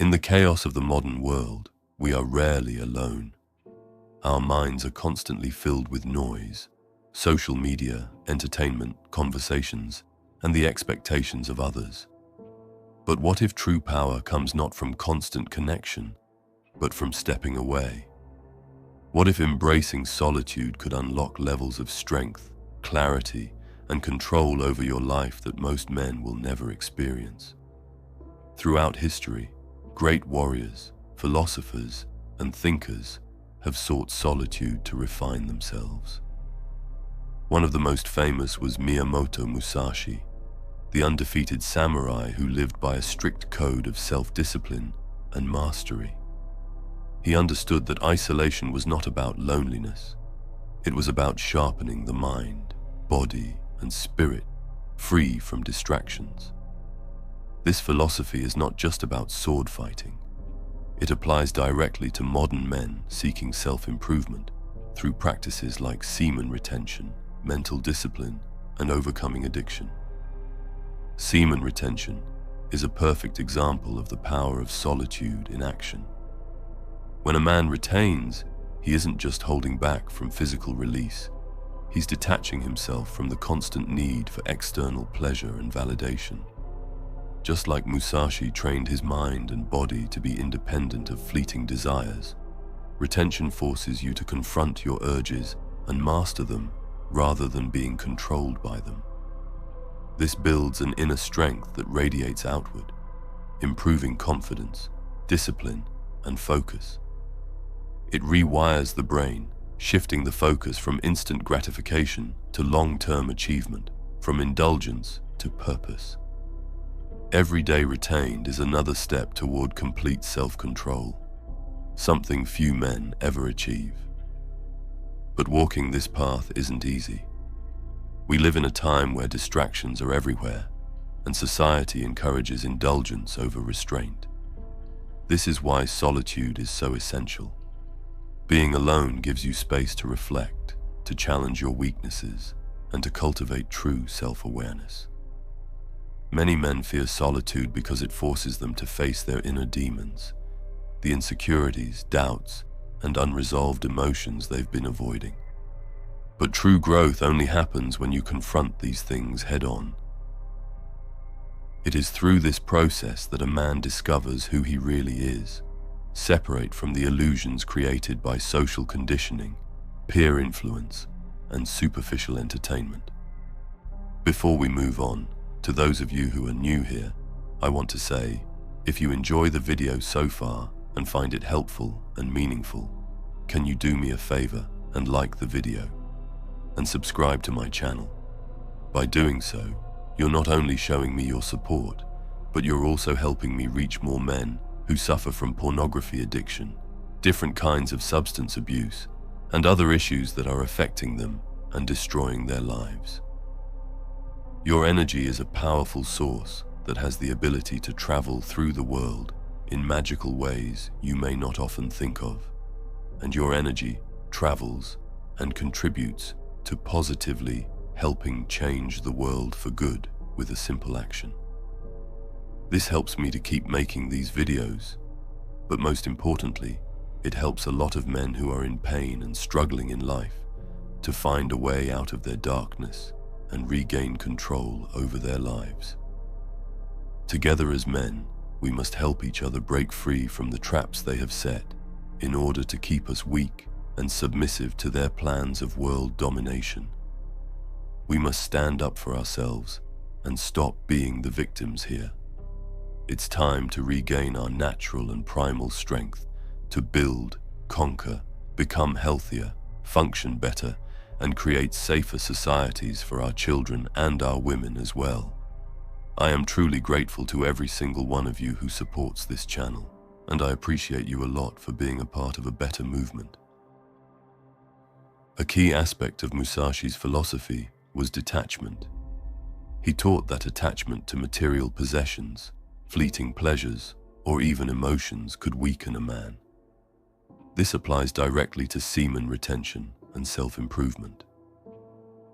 In the chaos of the modern world, we are rarely alone. Our minds are constantly filled with noise, social media, entertainment, conversations, and the expectations of others. But what if true power comes not from constant connection, but from stepping away? What if embracing solitude could unlock levels of strength, clarity, and control over your life that most men will never experience? Throughout history, great warriors, philosophers, and thinkers have sought solitude to refine themselves. One of the most famous was Miyamoto Musashi, the undefeated samurai who lived by a strict code of self-discipline and mastery. He understood that isolation was not about loneliness. It was about sharpening the mind, body, and spirit, free from distractions. This philosophy is not just about sword fighting. It applies directly to modern men seeking self-improvement through practices like semen retention, mental discipline, and overcoming addiction. Semen retention is a perfect example of the power of solitude in action. When a man retains, he isn't just holding back from physical release. He's detaching himself from the constant need for external pleasure and validation. Just like Musashi trained his mind and body to be independent of fleeting desires, retention forces you to confront your urges and master them rather than being controlled by them. This builds an inner strength that radiates outward, improving confidence, discipline, and focus. It rewires the brain, shifting the focus from instant gratification to long-term achievement, from indulgence to purpose. Every day retained is another step toward complete self-control, something few men ever achieve. But walking this path isn't easy. We live in a time where distractions are everywhere, and society encourages indulgence over restraint. This is why solitude is so essential. Being alone gives you space to reflect, to challenge your weaknesses, and to cultivate true self-awareness. Many men fear solitude because it forces them to face their inner demons, the insecurities, doubts, and unresolved emotions they've been avoiding. But true growth only happens when you confront these things head-on. It is through this process that a man discovers who he really is, separate from the illusions created by social conditioning, peer influence, and superficial entertainment. Before we move on, to those of you who are new here, I want to say, if you enjoy the video so far and find it helpful and meaningful, can you do me a favor and like the video and subscribe to my channel? By doing so, you're not only showing me your support, but you're also helping me reach more men who suffer from pornography addiction, different kinds of substance abuse, and other issues that are affecting them and destroying their lives. Your energy is a powerful source that has the ability to travel through the world in magical ways you may not often think of, and your energy travels and contributes to positively helping change the world for good with a simple action. This helps me to keep making these videos, but most importantly, it helps a lot of men who are in pain and struggling in life to find a way out of their darkness and regain control over their lives. Together as men, we must help each other break free from the traps they have set in order to keep us weak and submissive to their plans of world domination. We must stand up for ourselves and stop being the victims here. It's time to regain our natural and primal strength to build, conquer, become healthier, function better, and create safer societies for our children and our women as well. I am truly grateful to every single one of you who supports this channel, and I appreciate you a lot for being a part of a better movement. A key aspect of Musashi's philosophy was detachment. He taught that attachment to material possessions, fleeting pleasures, or even emotions could weaken a man. This applies directly to semen retention and self-improvement.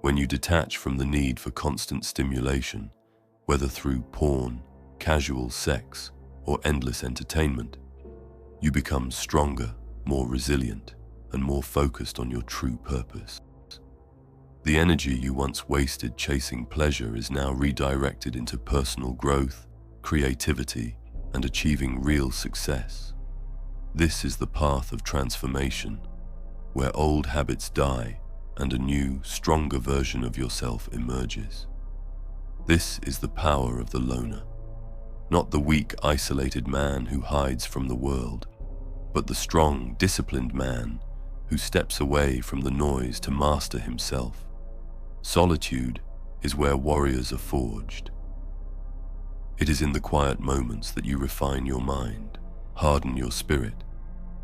When you detach from the need for constant stimulation, whether through porn, casual sex, or endless entertainment. You become stronger, more resilient, and more focused on your true purpose. The energy you once wasted chasing pleasure is now redirected into personal growth, creativity, and achieving real success. This is the path of transformation, where old habits die and a new, stronger version of yourself emerges. This is the power of the loner, not the weak, isolated man who hides from the world, but the strong, disciplined man who steps away from the noise to master himself. Solitude is where warriors are forged. It is in the quiet moments that you refine your mind, harden your spirit,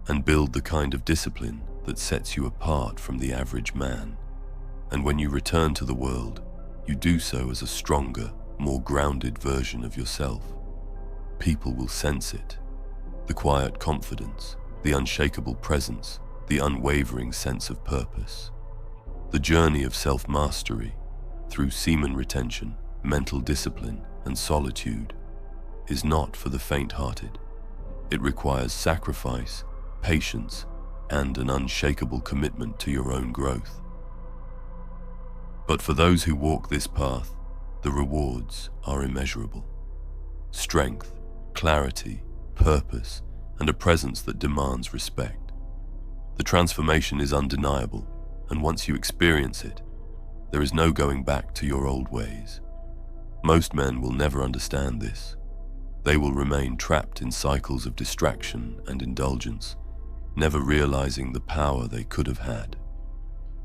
and build the kind of discipline that sets you apart from the average man. And when you return to the world, you do so as a stronger, more grounded version of yourself. People will sense it. The quiet confidence, the unshakable presence, the unwavering sense of purpose. The journey of self-mastery, through semen retention, mental discipline, and solitude, is not for the faint-hearted. It requires sacrifice, patience, and an unshakable commitment to your own growth. But for those who walk this path, the rewards are immeasurable. Strength, clarity, purpose, and a presence that demands respect. The transformation is undeniable, and once you experience it, there is no going back to your old ways. Most men will never understand this. They will remain trapped in cycles of distraction and indulgence, never realizing the power they could have had.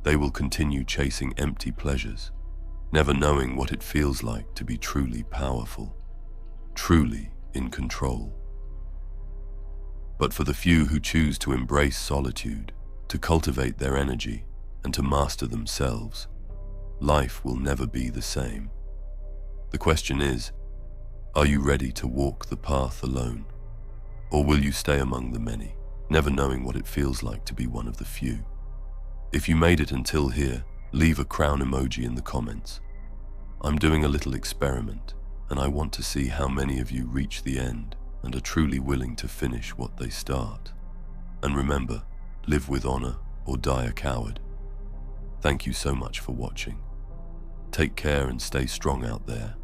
They will continue chasing empty pleasures, never knowing what it feels like to be truly powerful, truly in control. But for the few who choose to embrace solitude, to cultivate their energy, and to master themselves, life will never be the same. The question is, are you ready to walk the path alone? Or will you stay among the many, never knowing what it feels like to be one of the few? If you made it until here, leave a crown emoji in the comments. I'm doing a little experiment, and I want to see how many of you reach the end and are truly willing to finish what they start. And remember, live with honor or die a coward. Thank you so much for watching. Take care and stay strong out there.